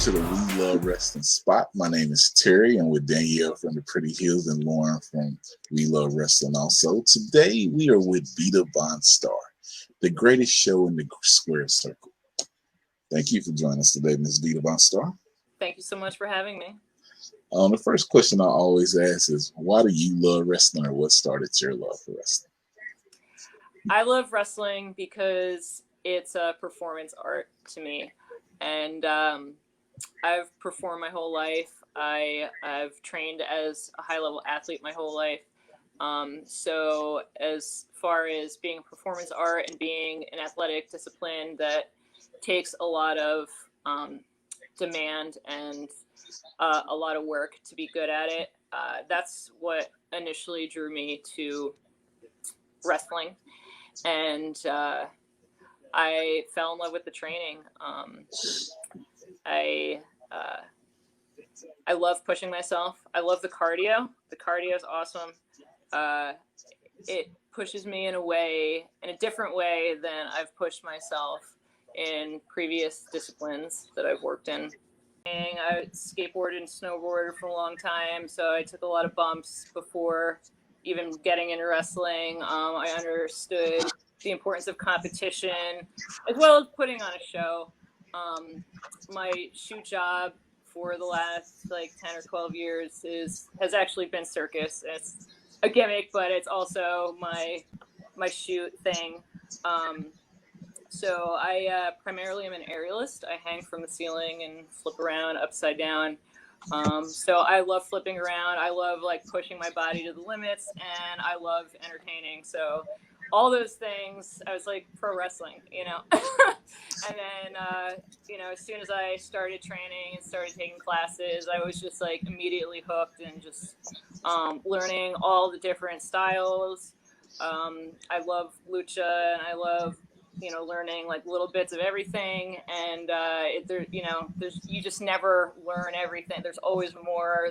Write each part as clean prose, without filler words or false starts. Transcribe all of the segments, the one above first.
to the We Love Wrestling spot. My name is Terry. I'm with Danielle from the Pretty Hills and Lauren from We Love Wrestling also. Today we are with Vita VonStarr, the greatest show in the square circle. Thank you for joining us today, Ms. Vita VonStarr. Thank you so much for having me. The first question I always ask is, why do you love wrestling, or what started your love for wrestling? I love wrestling because it's a performance art to me. And I've performed my whole life. I've trained as a high-level athlete my whole life. So as far as being a performance art and being an athletic discipline that takes a lot of demand and a lot of work to be good at it, that's what initially drew me to wrestling. And I fell in love with the training. I love pushing myself. I love the cardio. The cardio is awesome. It pushes me in a different way than I've pushed myself in previous disciplines that I've worked in. I skateboarded and snowboarded for a long time, so I took a lot of bumps before even getting into wrestling. I understood the importance of competition as well as putting on a show. My shoot job for the last 10 or 12 years has actually been Circus. It's a gimmick, but it's also my shoot thing. So I primarily am an aerialist. I hang from the ceiling and flip around upside down. So I love flipping around. I love pushing my body to the limits, and I love entertaining. So all those things, I was pro wrestling, And then, as soon as I started training and started taking classes, I was just immediately hooked and just learning all the different styles. I love lucha, and I love learning little bits of everything, and you just never learn everything. There's always more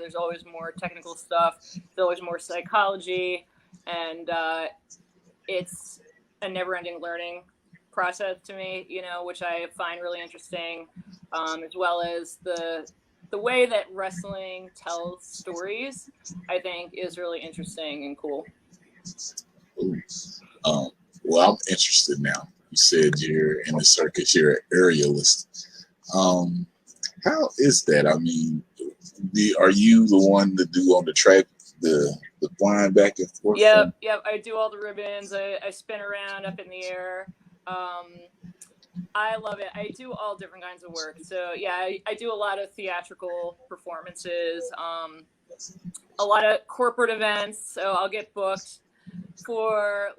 technical stuff. There's always more psychology, and it's a never-ending learning process to me, which I find really interesting, as well as the way that wrestling tells stories, I think is really interesting and cool. Well, I'm interested now. You said you're in the circus, you're an aerialist. How is that? I mean, are you the one to do on the track the flying back and forth? Yep. I do all the ribbons. I spin around up in the air. I love it. I do all different kinds of work. So yeah, I do a lot of theatrical performances, a lot of corporate events. So I'll get booked for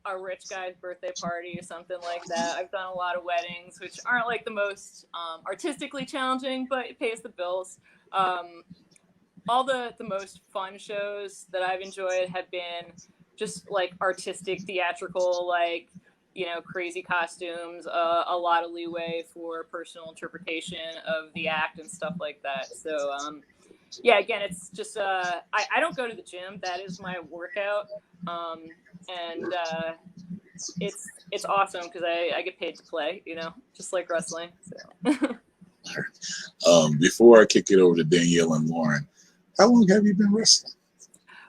a rich guy's birthday party or something like that. I've done a lot of weddings, which aren't the most artistically challenging, but it pays the bills. All the most fun shows that I've enjoyed have been just artistic, theatrical, crazy costumes, a lot of leeway for personal interpretation of the act and stuff like that. So yeah, again, it's just I don't go to the gym. That is my workout. And it's awesome because I get paid to play, just like wrestling. So. Before I kick it over to Danielle and Lauren, how long have you been wrestling?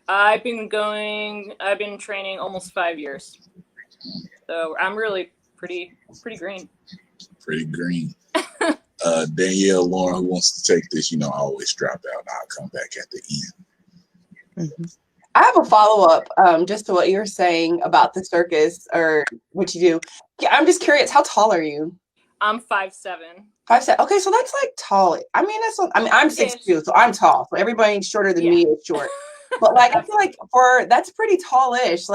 I've been training almost 5 years. So I'm really pretty green. Pretty green. Danielle, Lauren, who wants to take this? I always drop out and I'll come back at the end. Mm-hmm. I have a follow-up just to what you were saying about the circus or what you do. Yeah, I'm just curious, how tall are you? I'm 5'7". 5'7". Okay, so that's tall. I mean, I'm 6'2", so I'm tall. So everybody shorter than me is short. But I feel that's pretty tallish.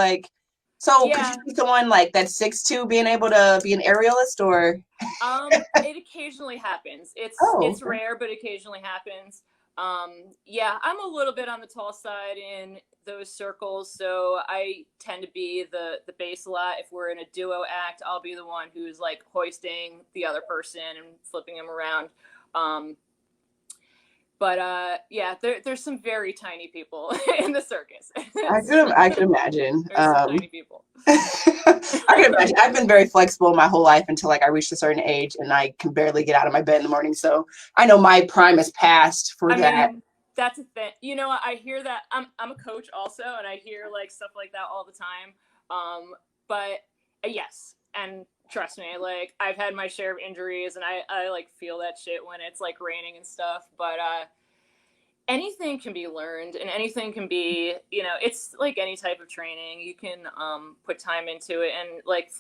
So could you see someone that's 6'2" being able to be an aerialist, or? It occasionally happens. It's rare, but occasionally happens. Yeah, I'm a little bit on the tall side in those circles, so I tend to be the base a lot. If we're in a duo act, I'll be the one who's hoisting the other person and flipping him around. But yeah, there's some very tiny people in the circus. I can imagine. There's some tiny people. I can imagine. I've been very flexible my whole life until like I reached a certain age and I can barely get out of my bed in the morning. So I know my prime is past for that. I mean, that's a thing. You know, I hear that. I'm a coach also, and I hear like stuff like that all the time. But yes, and trust me, like I've had my share of injuries, and I like feel that shit when it's like raining and stuff. But anything can be learned, and anything can be, you know, it's like any type of training. You can put time into it, and like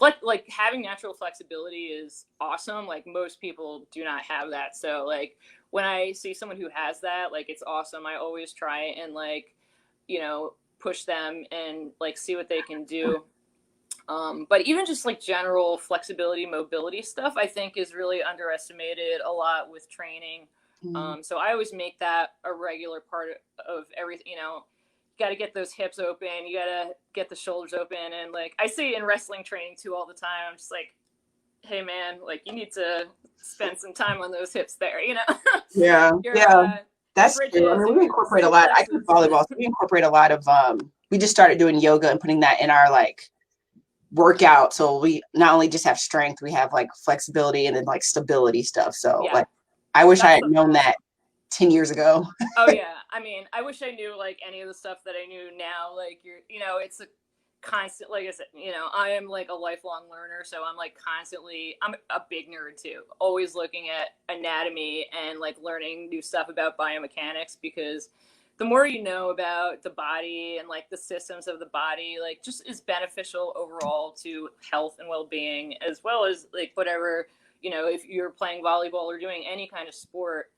having natural flexibility is awesome. Like most people do not have that, so like when I see someone who has that, like it's awesome. I always try and like, you know, push them and like see what they can do. But even just like general flexibility, mobility stuff, I think is really underestimated a lot with training. So I always make that a regular part of everything. You know, you got to get those hips open, you got to get the shoulders open, and like I see in wrestling training too all the time. I'm just like, hey man, like you need to spend some time on those hips there. You know? Yeah, yeah, that's true. I mean, we incorporate a lot. I do volleyball, so we incorporate a lot of. We just started doing yoga and putting that in our like workout. So we not only just have strength, we have like flexibility and then like stability stuff. So like, I wish I had known that 10 years ago. Oh yeah. I mean, I wish I knew like any of the stuff that I knew now. Like you know, it's a constant, like I said, you know, I am like a lifelong learner. So I'm like constantly, I'm a big nerd too. Always looking at anatomy and like learning new stuff about biomechanics, because the more you know about the body and like the systems of the body, like just is beneficial overall to health and well-being, as well as like whatever, you know, if you're playing volleyball or doing any kind of sport,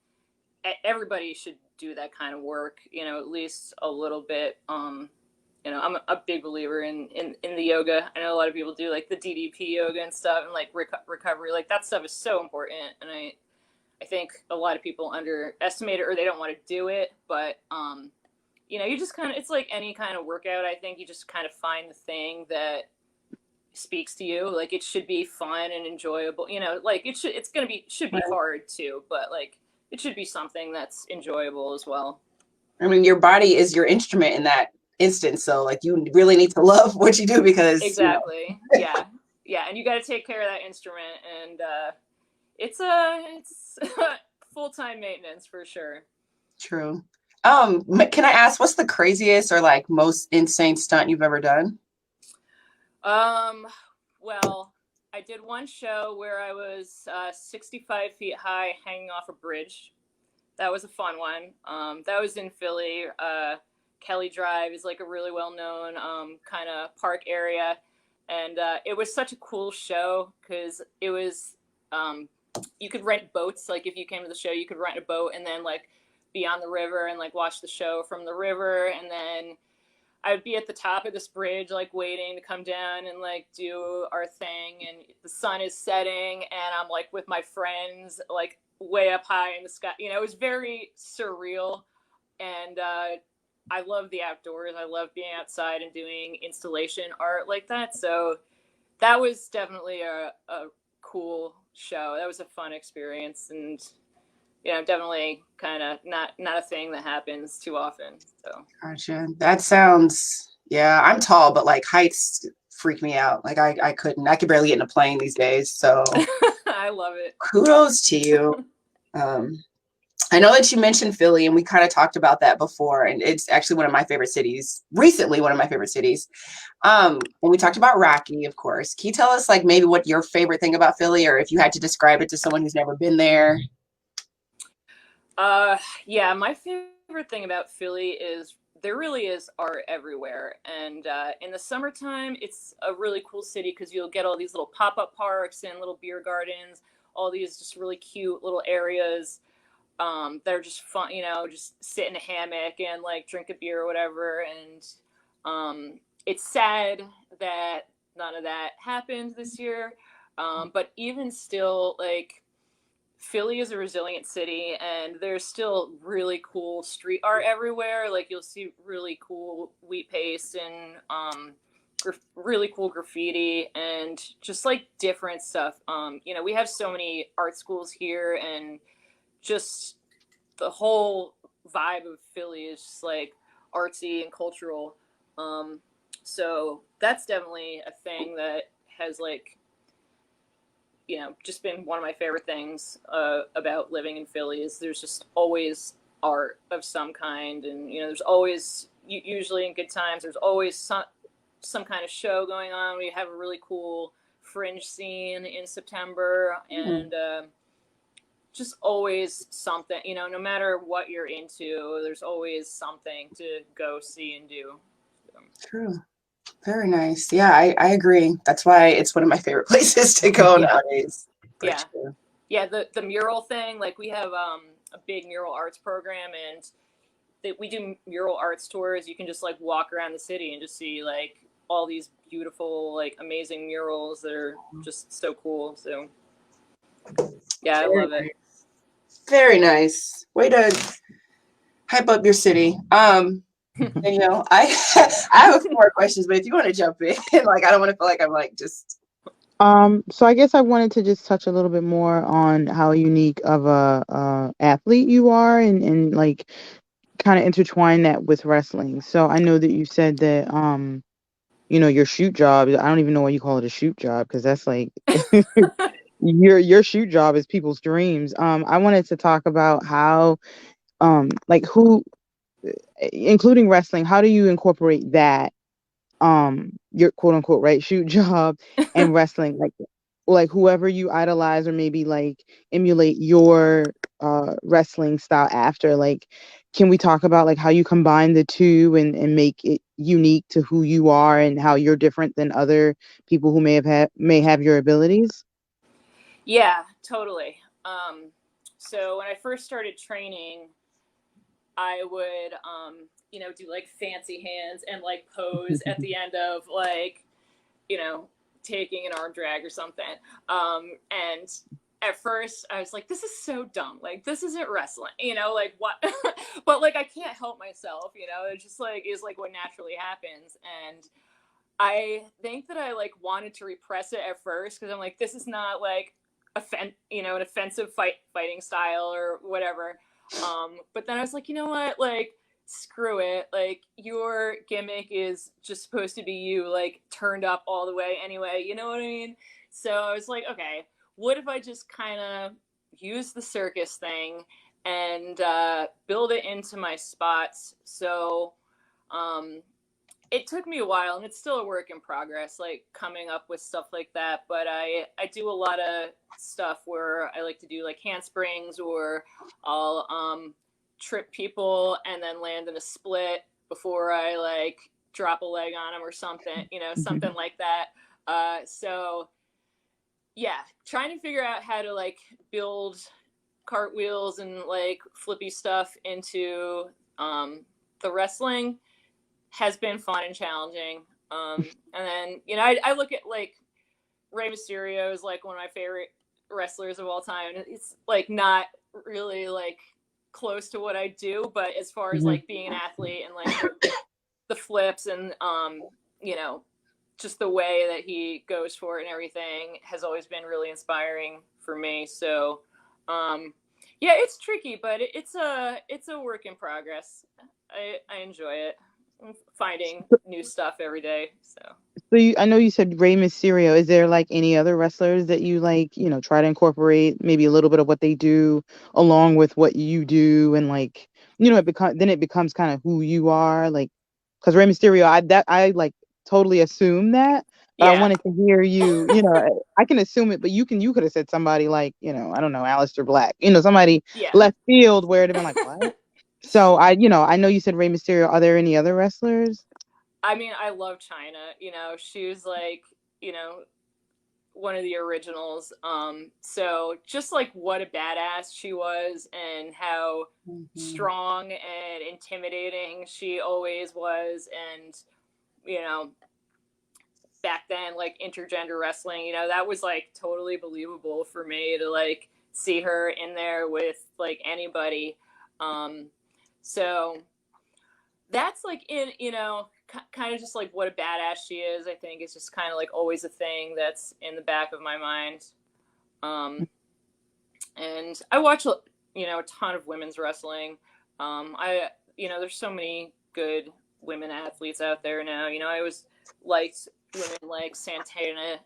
everybody should do that kind of work, you know, at least a little bit. You know, I'm a big believer in the yoga. I know a lot of people do like the DDP yoga and stuff, and like recovery, like that stuff is so important. And I think a lot of people underestimate it, or they don't want to do it. But you know, you just kind of, it's like any kind of workout. I think you just kind of find the thing that speaks to you. Like it should be fun and enjoyable. You know, like should be hard too, but like it should be something that's enjoyable as well. I mean, your body is your instrument in that instance. So like you really need to love what you do, because exactly. You know. Yeah. And you got to take care of that instrument, and it's full-time maintenance for sure. True. Can I ask, what's the craziest or like most insane stunt you've ever done? Well, I did one show where I was 65 feet high hanging off a bridge. That was a fun one. That was in Philly. Kelly Drive is like a really well-known kind of park area. And it was such a cool show because it was, you could rent boats. Like if you came to the show, you could rent a boat and then like be on the river and like watch the show from the river. And then I'd be at the top of this bridge, like waiting to come down and like do our thing. And the sun is setting and I'm like with my friends, like way up high in the sky. You know, it was very surreal. And I love the outdoors. I love being outside and doing installation art like that. So that was definitely a cool show. That was a fun experience. And you know, definitely kind of not a thing that happens too often. So gotcha. That sounds, yeah, I'm tall, but like heights freak me out. Like I could barely get in a plane these days. So I love it. Kudos to you. I know that you mentioned Philly, and we kind of talked about that before, and it's actually one of my favorite cities. Recently, one of my favorite cities. And we talked about Rocky, of course. Can you tell us like maybe what your favorite thing about Philly, or if you had to describe it to someone who's never been there? Yeah, my favorite thing about Philly is there really is art everywhere. And in the summertime, it's a really cool city because you'll get all these little pop-up parks and little beer gardens, all these just really cute little areas that are just fun, you know, just sit in a hammock and like drink a beer or whatever. And it's sad that none of that happened this year. But even still, like, Philly is a resilient city, and there's still really cool street art everywhere. Like you'll see really cool wheat paste and really cool graffiti and just like different stuff. You know, we have so many art schools here, and just the whole vibe of Philly is just like artsy and cultural. So that's definitely a thing that has like, you know, just been one of my favorite things about living in Philly is there's just always art of some kind. And, you know, there's always, usually in good times, there's always some kind of show going on. We have a really cool fringe scene in September, and just always something, you know, no matter what you're into, there's always something to go see and do. So. True. Very nice. Yeah, I agree. That's why it's one of my favorite places to go nowadays. Yeah. Sure. Yeah, the mural thing, like we have a big mural arts program, and we do mural arts tours. You can just like walk around the city and just see like all these beautiful, like amazing murals that are just so cool. So yeah, I love it. Very nice. Way to hype up your city. You know, I have a few more questions, but if you want to jump in, like I don't want to feel like I'm like just. So I guess I wanted to just touch a little bit more on how unique of a athlete you are, and like kind of intertwine that with wrestling. So I know that you said that you know, your shoot job, I don't even know why you call it a shoot job, because that's like your shoot job is people's dreams. I wanted to talk about how like who, including wrestling, how do you incorporate that your quote unquote right shoot job and wrestling, like whoever you idolize or maybe like emulate your wrestling style after, like can we talk about like how you combine the two and make it unique to who you are and how you're different than other people who may have your abilities? Yeah, totally. So when I first started training, I would, you know, do like fancy hands and like pose at the end of like, you know, taking an arm drag or something. And at first I was like, this is so dumb. Like, this isn't wrestling, you know, like what, but like, I can't help myself, you know, it just like is like what naturally happens. And I think that I like wanted to repress it at first, because I'm like, this is not like you know, an offensive fighting style or whatever. But then I was like, you know what, like screw it, like your gimmick is just supposed to be you, like turned up all the way anyway, you know what I mean? So I was like, okay, what if I just kind of use the circus thing and build it into my spots? So it took me a while, and it's still a work in progress, like coming up with stuff like that. But I do a lot of stuff where I like to do like handsprings, or I'll trip people and then land in a split before I like drop a leg on them or something, you know, something like that. So yeah, trying to figure out how to like build cartwheels and like flippy stuff into the wrestling has been fun and challenging. And then, you know, I look at like Rey Mysterio is like one of my favorite wrestlers of all time. And it's like not really like close to what I do, but as far as like being an athlete and like the flips and, you know, just the way that he goes for it and everything has always been really inspiring for me. So, yeah, it's tricky, but it's a work in progress. I enjoy it. I'm finding new stuff every day. So I know you said Rey Mysterio. Is there like any other wrestlers that you like, you know, try to incorporate maybe a little bit of what they do along with what you do, and like, you know, it becomes kind of who you are, like, because Rey Mysterio, I like totally assume that, but I wanted to hear you. You know, I can assume it, but you could have said somebody like, you know, I don't know, Aleister Black, you know, somebody left field where it'd have been like, what? So I know you said Rey Mysterio. Are there any other wrestlers? I mean, I love Chyna. You know, she was like, you know, one of the originals. So just like what a badass she was, and how strong and intimidating she always was. And, you know, back then, like intergender wrestling, you know, that was like totally believable for me to like see her in there with like anybody. So that's like in, you know, kind of just like what a badass she is. I think it's just kind of like always a thing that's in the back of my mind. And I watch, you know, a ton of women's wrestling. You know, there's so many good women athletes out there now. You know, I was liked women like Santana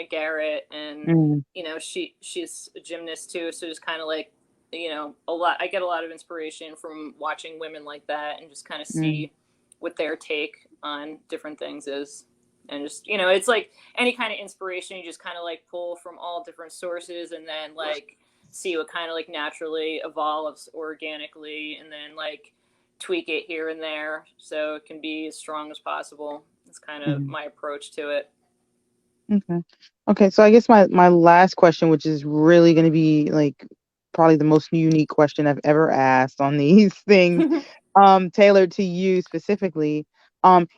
Garrett, and Mm. you know, she's a gymnast too, so just kind of like, you know, I get a lot of inspiration from watching women like that and just kind of see what their take on different things is. And just, you know, it's like any kind of inspiration, you just kind of like pull from all different sources and then like see what kind of like naturally evolves organically, and then like tweak it here and there so it can be as strong as possible. It's kind of my approach to it. Okay. Okay. So I guess my last question, which is really going to be like probably the most unique question I've ever asked on these things, tailored to you specifically.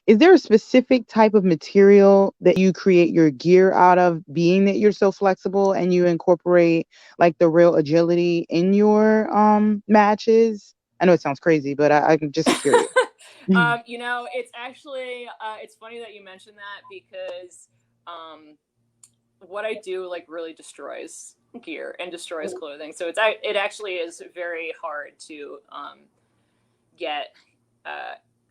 Is there a specific type of material that you create your gear out of, being that you're so flexible and you incorporate like the real agility in your matches? I know it sounds crazy, but I'm just curious. You know, it's actually it's funny that you mentioned that, because what I do like really destroys gear and destroys clothing. So it actually is very hard to get.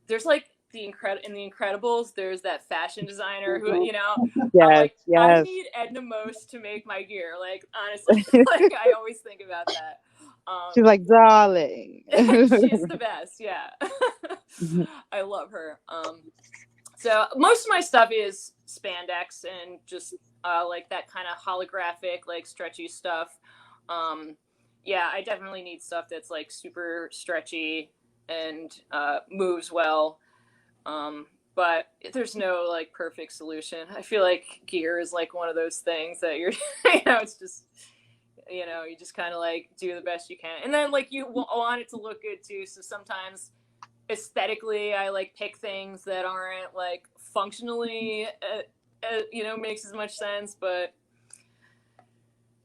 There's like in the Incredibles, there's that fashion designer who, you know, I'm Yes, like, I yes. need Edna Most to make my gear. Like, honestly, like I always think about that. She's like, darling. She's the best. Yeah. I love her. So most of my stuff is spandex and just like that kind of holographic, like stretchy stuff. Yeah, I definitely need stuff that's like super stretchy and moves well. But there's no like perfect solution. I feel like gear is like one of those things that you're, you know, it's just, you know, you just kind of like do the best you can. And then like you want it to look good too. So sometimes aesthetically I like pick things that aren't like functionally you know, makes as much sense. But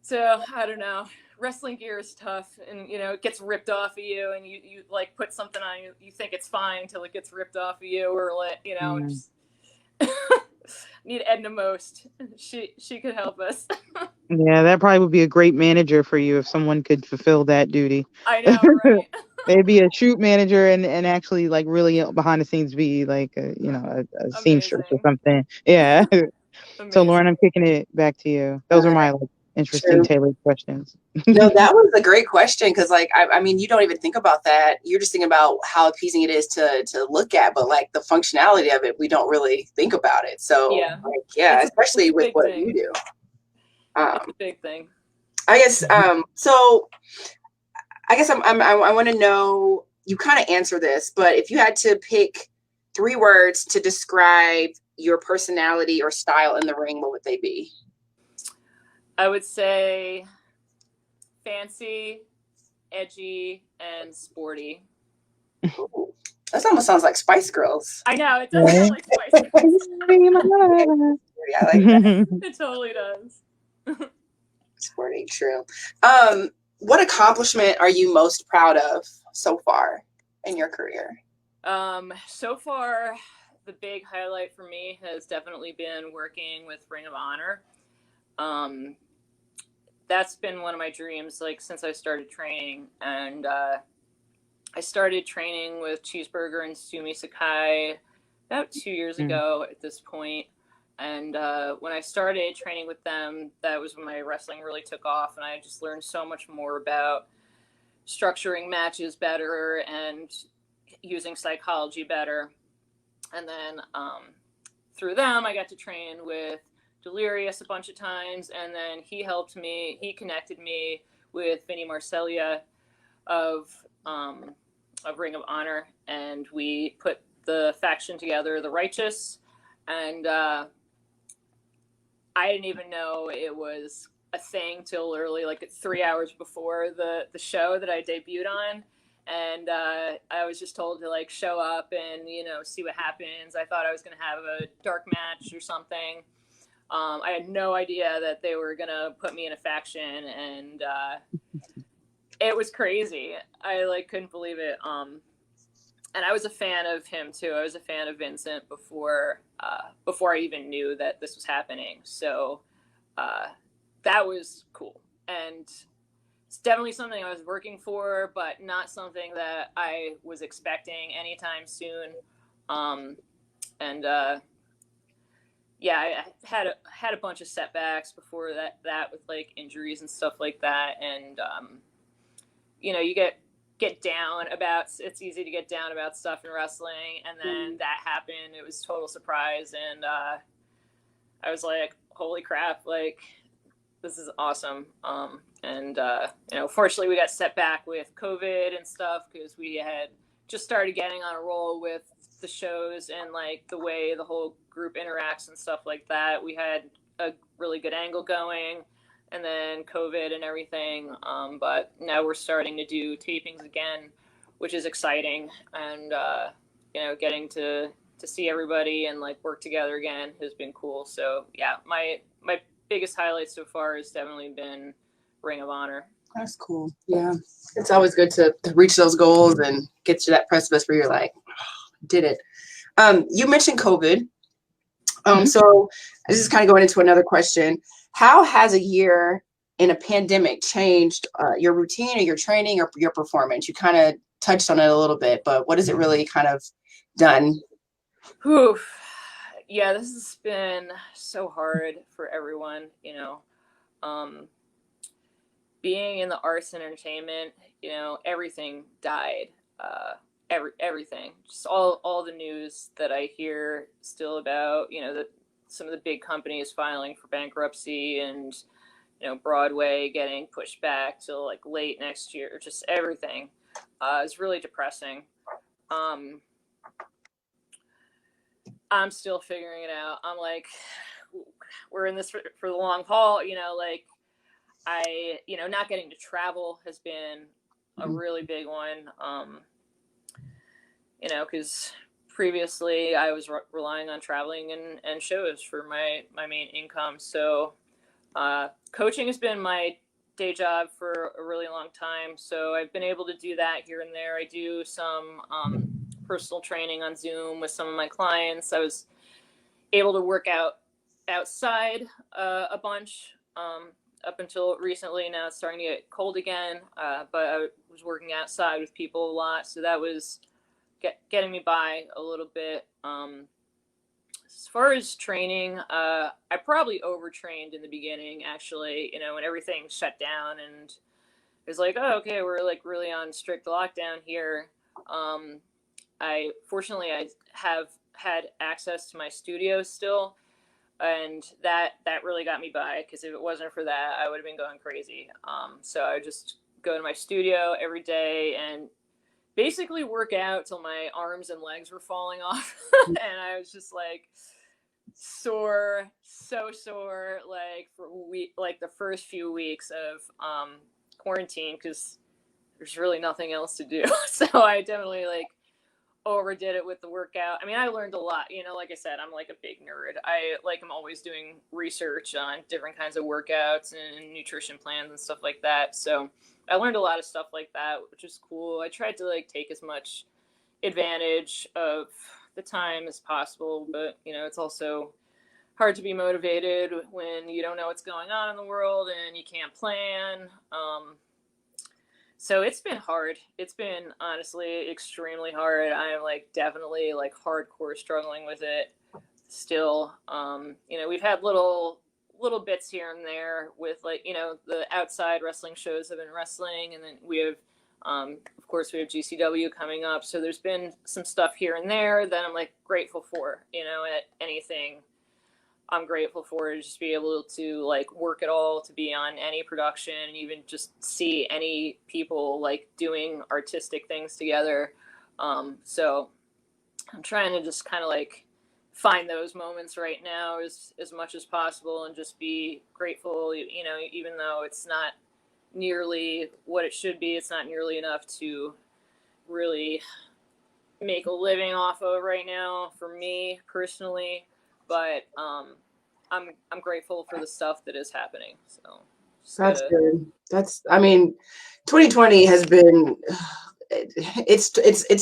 so I don't know, wrestling gear is tough, and you know, it gets ripped off of you, and you like put something on you, you think it's fine until it gets ripped off of you, or like, you know, just need Edna Most. She could help us. Yeah, that probably would be a great manager for you if someone could fulfill that duty. I know, right? Maybe a shoot manager and actually like really behind the scenes be like you know, a seamstress or Amazing. something. Yeah. So Lauren, Amazing. I'm kicking it back to you. Those are my like interesting True. tailored questions. No, that was a great question, because like I mean, you don't even think about that. You're just thinking about how appeasing it is to look at, but like the functionality of it, we don't really think about it. So Yeah, like, yeah, especially with what thing. you do. It's a big thing. I guess so I guess I want to know, you kind of answer this, but if you had to pick 3 words to describe your personality or style in the ring, what would they be? I would say fancy, edgy, and sporty. Ooh, that almost sounds like Spice Girls. I know, it does sound like Spice Girls. I like that. It totally does. Sporty, true. What accomplishment are you most proud of so far in your career? So far, the big highlight for me has definitely been working with Ring of Honor. That's been one of my dreams, like, since I started training. And I started training with Cheeseburger and Zoe Skye about 2 years ago at this point. And when I started training with them, that was when my wrestling really took off, and I just learned so much more about structuring matches better and using psychology better. And then through them, I got to train with Delirious a bunch of times, and then he connected me with Vinny Marcellia of Ring of Honor, and we put the faction together, the Righteous, and I didn't even know it was a thing till literally like 3 hours before the show that I debuted on. And I was just told to like show up and, you know, see what happens. I thought I was going to have a dark match or something. I had no idea that they were going to put me in a faction, and it was crazy. I like couldn't believe it. And I was a fan of him too. I was a fan of Vincent before I even knew that this was happening. So that was cool. And it's definitely something I was working for, but not something that I was expecting anytime soon. And yeah, I had a bunch of setbacks before that with like injuries and stuff like that, and you get down about, it's easy to get down about stuff in wrestling, and then that happened. It was a total surprise, and I was like, holy crap, like this is awesome. And fortunately we got set back with COVID and stuff because we had just started getting on a roll with the shows and like the way the whole group interacts and stuff like that. We had a really good angle going, and then COVID and everything. But now we're starting to do tapings again, which is exciting. And, getting to see everybody and like work together again has been cool. So yeah, my biggest highlight so far has definitely been Ring of Honor. That's cool. Yeah. It's always good to reach those goals and get to that precipice where you're like, oh, did it. You mentioned COVID. So this is kind of going into another question. How has a year in a pandemic changed your routine or your training or your performance? You kind of touched on it a little bit, but what has it really kind of done? Oof. Yeah, this has been so hard for everyone, being in the arts and entertainment, everything died. Everything, just all the news that I hear still about, that some of the big companies filing for bankruptcy, and Broadway getting pushed back till like late next year. Just everything is really depressing. I'm still figuring it out. I'm like, we're in this for the long haul, like not getting to travel has been a really big one. Because previously I was relying on traveling and shows for my main income. So coaching has been my day job for a really long time. So I've been able to do that here and there. I do some personal training on Zoom with some of my clients. I was able to work out outside a bunch up until recently. Now it's starting to get cold again, but I was working outside with people a lot. So that was getting me by a little bit. As far as training, I probably overtrained in the beginning, actually, when everything shut down and it was like, oh, okay, we're like really on strict lockdown here. Fortunately I have had access to my studio still, and that really got me by, because if it wasn't for that, I would have been going crazy. So I would just go to my studio every day and basically work out till my arms and legs were falling off. And I was just like sore, so sore, like for the first few weeks of quarantine, because there's really nothing else to do. So I definitely like overdid it with the workout. I mean, I learned a lot, like I said, I'm like a big nerd. I'm always doing research on different kinds of workouts and nutrition plans and stuff like that. So I learned a lot of stuff like that, which is cool. I tried to like take as much advantage of the time as possible, but it's also hard to be motivated when you don't know what's going on in the world and you can't plan. So it's been hard. It's been honestly extremely hard. I'm like definitely like hardcore struggling with it still. We've had little bits here and there with like, the outside wrestling shows have been wrestling, and then we have, of course we have GCW coming up. So there's been some stuff here and there that I'm like grateful for, at anything. I'm grateful for to just be able to like work it all, to be on any production, and even just see any people like doing artistic things together. So I'm trying to just kind of like find those moments right now as much as possible, and just be grateful, even though it's not nearly what it should be. It's not nearly enough to really make a living off of right now for me personally. But I'm grateful for the stuff that is happening. So that's good. 2020 has been, it's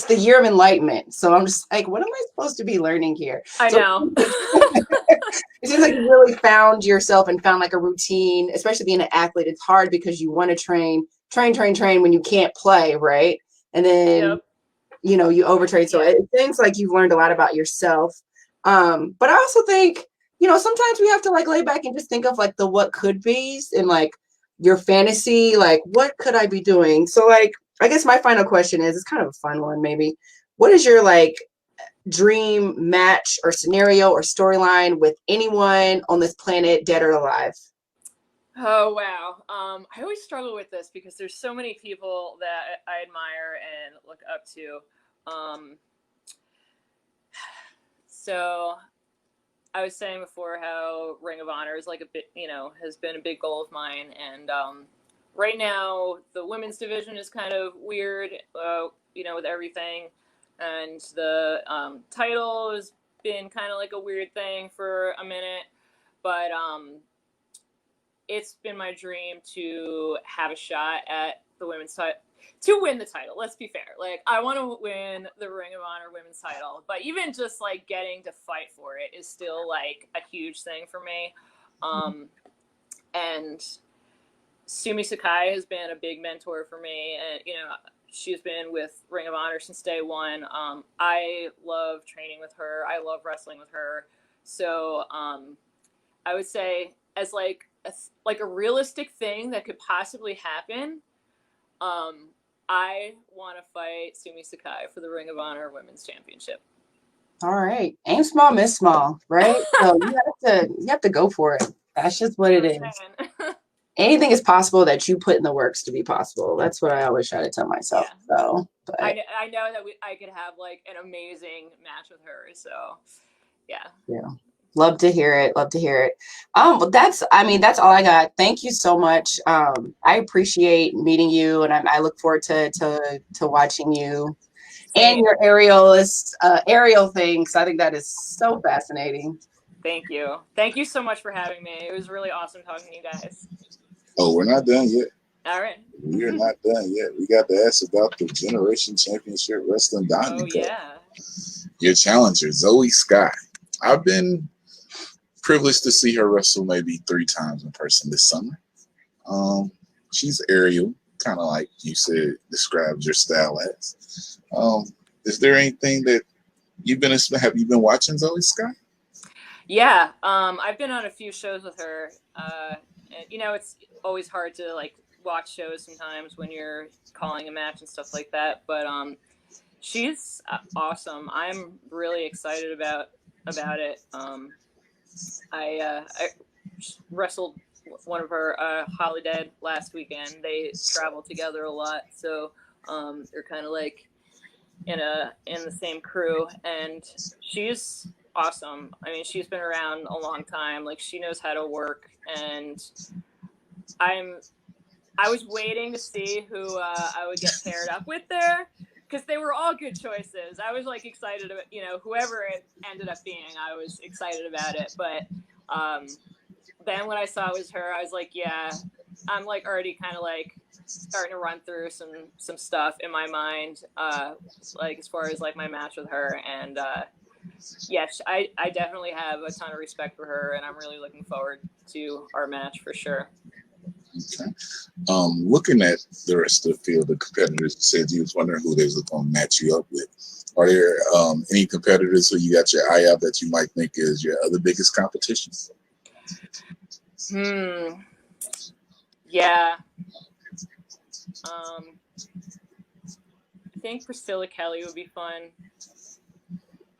the year of enlightenment. So I'm just like, what am I supposed to be learning here? I know. It seems like you really found yourself and found like a routine, especially being an athlete. It's hard because you want to train when you can't play, right? And then, you overtrain. So it seems like you've learned a lot about yourself. But I also think, you know, sometimes we have to like lay back and just think of like the what could be's and like your fantasy, like what could I be doing? So like, I guess my final question is, it's kind of a fun one maybe. What is your like dream match or scenario or storyline with anyone on this planet, dead or alive? Oh wow. I always struggle with this because there's so many people that I admire and look up to. So I was saying before how Ring of Honor is like a bit, you know, has been a big goal of mine, and right now the women's division is kind of weird, you know, with everything, and the title has been kind of like a weird thing for a minute, but it's been my dream to have a shot at the women's title, to win the title. Let's be fair. Like, I want to win the Ring of Honor women's title, but even just like getting to fight for it is still like a huge thing for me. And Sumi Sakai has been a big mentor for me, and you know, she's been with Ring of Honor since day one. I love training with her. I love wrestling with her. So I would say, as like a realistic thing that could possibly happen, I want to fight Sumi Sakai for the Ring of Honor Women's Championship. All right, aim small, miss small, right? So you have to go for it. That's just what it is. Anything is possible that you put in the works to be possible. That's what I always try to tell myself. Yeah. So, but I know that I could have like an amazing match with her. So, yeah. Love to hear it. Love to hear it. That's all I got. Thank you so much. I appreciate meeting you, and I look forward to watching you and your aerial things. I think that is so fascinating. Thank you. Thank you so much for having me. It was really awesome talking to you guys. Oh, we're not done yet. All right. We're not done yet. We got to ask about the Generation Championship Wrestling Diamond Cup. Yeah. Your challenger, Zoe Skye. I've been privileged to see her wrestle maybe 3 times in person this summer. She's aerial, kind of like you said, describes your style as. Is there anything that have you been watching Zoe Skye? Yeah, I've been on a few shows with her. And, you know, it's always hard to like watch shows sometimes when you're calling a match and stuff like that. But she's awesome. I'm really excited about it. I wrestled one of her Holiday last weekend. They travel together a lot, so they're kind of like in the same crew, and she's awesome. I mean, she's been around a long time. Like, she knows how to work, and I was waiting to see who I would get paired up with there, because they were all good choices. I was like excited about, you know, whoever it ended up being, I was excited about it. But then when I saw it was her, I was like, yeah, I'm like already kind of like starting to run through some stuff in my mind, like as far as like my match with her. And yes, I definitely have a ton of respect for her, and I'm really looking forward to our match for sure. Okay. Looking at the rest of the field, the competitors, you said you was wondering who they was going to match you up with. Are there any competitors who you got your eye out that you might think is your other biggest competition? Yeah. I think Priscilla Kelly would be fun.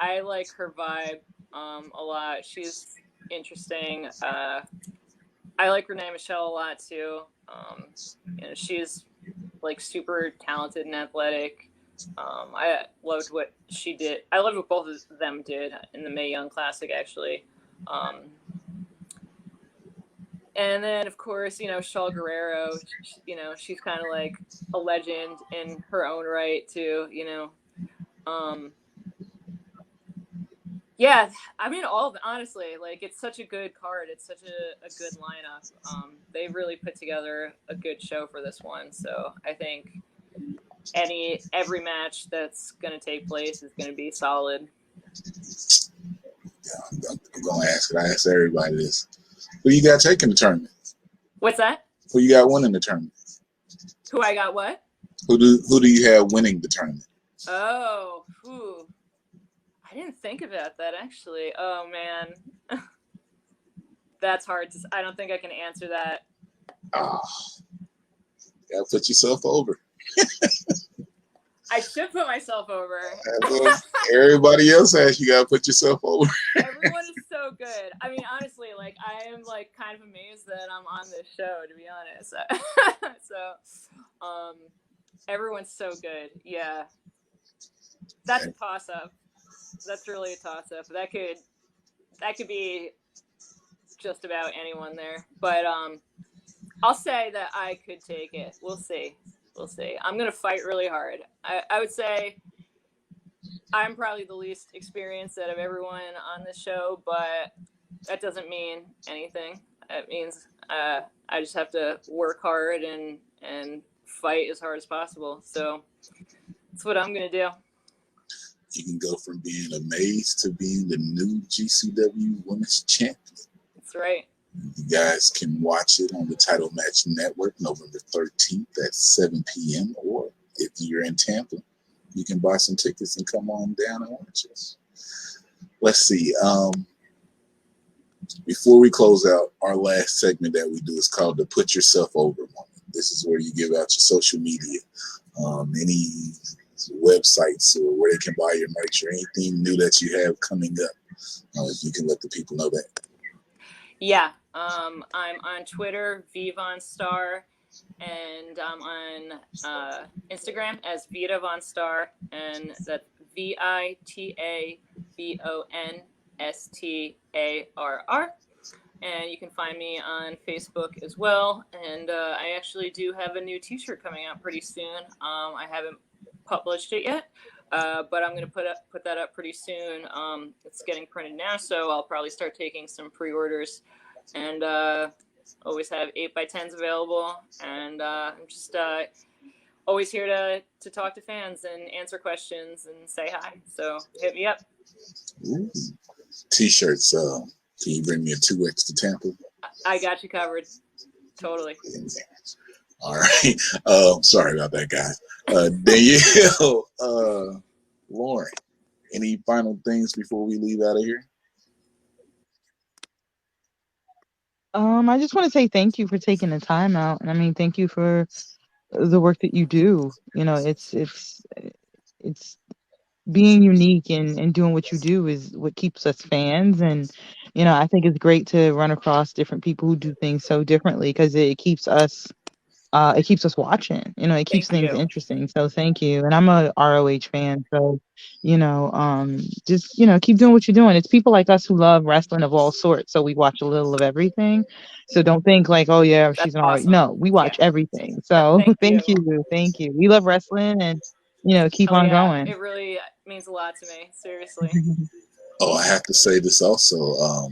I like her vibe a lot. She's interesting. I like Renee Michelle a lot too. You know, she's like super talented and athletic. I loved what she did. I loved what both of them did in the Mae Young Classic, actually. And then, of course, you know, Shaw Guerrero, you know, she's kind of like a legend in her own right too, you know. Yeah, I mean, all of it, honestly, like, it's such a good card. It's such a good lineup. They really put together a good show for this one. So I think every match that's going to take place is going to be solid. Yeah, I'm going to ask it. I ask everybody this. Who you got taking the tournament? What's that? Who you got winning the tournament? Who I got what? Who do you have winning the tournament? Oh, I didn't think about that, actually. Oh, man. That's hard. I don't think I can answer that. Ah, gotta put yourself over. I should put myself over. Everybody else has. You gotta put yourself over. Everyone is so good. I mean, honestly, like I am like kind of amazed that I'm on this show, to be honest. So, everyone's so good. Yeah, that's a toss up. That's really a toss up. That could be just about anyone there. But I'll say that I could take it. We'll see. I'm gonna fight really hard. I would say I'm probably the least experienced out of everyone on this show, but that doesn't mean anything. It means I just have to work hard and fight as hard as possible. So that's what I'm gonna do. You can go from being amazed to being the new GCW Women's Champion. That's right. You guys can watch it on the Title Match Network November 13th at 7 p.m. Or if you're in Tampa, you can buy some tickets and come on down and watch us. Let's see. Before we close out, our last segment that we do is called the Put Yourself Over moment. This is where you give out your social media, any websites or where they can buy your merch or anything new that you have coming up. If you can let the people know that. Yeah, I'm on Twitter, VonStarr, and I'm on Instagram as Vita VonStarr, and that's VITAVONSTARR. And you can find me on Facebook as well. And I actually do have a new t-shirt coming out pretty soon. I haven't published it yet, but I'm going to put that up pretty soon. It's getting printed now, so I'll probably start taking some pre-orders, and always have 8x10s available. And I'm just always here to talk to fans and answer questions and say hi. So hit me up. Ooh. T-shirts. Can you bring me a 2X to Tampa? I got you covered. Totally. All right. Sorry about that, guys. Danielle, Lauren, any final things before we leave out of here? I just want to say thank you for taking the time out. And I mean, thank you for the work that you do. You know, it's being unique and doing what you do is what keeps us fans. And, you know, I think it's great to run across different people who do things so differently, because it keeps us watching. You know, it keeps things interesting. So thank you. And I'm a ROH fan, so just, you know, keep doing what you're doing. It's people like us who love wrestling of all sorts, so we watch a little of everything. So don't think like, oh yeah, she's an ROH. No, we watch everything. So thank you. We love wrestling, and you know, keep on going. It really means a lot to me, seriously. Oh, I have to say this also.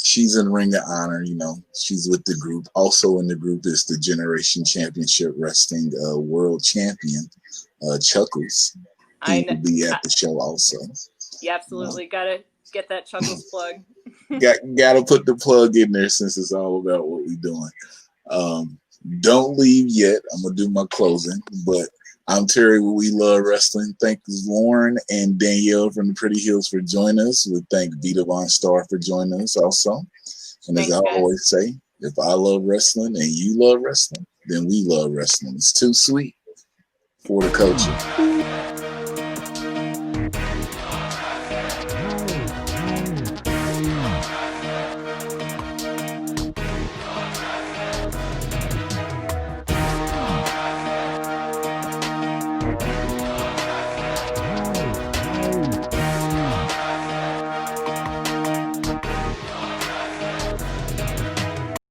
She's in Ring of Honor, you know, she's with the group. Also in the group is the Generation Championship Wrestling World Champion, Chuckles. He will be at the show also. Yeah, absolutely. Gotta get that Chuckles plug. Gotta put the plug in there since it's all about what we're doing. Don't leave yet. I'm gonna do my closing, but I'm Terry with We Love Wrestling. Thank Lauren and Danielle from the Pretty Hills for joining us. We thank Vita VonStarr for joining us also. And as I always say, if I love wrestling and you love wrestling, then we love wrestling. It's too sweet for the culture.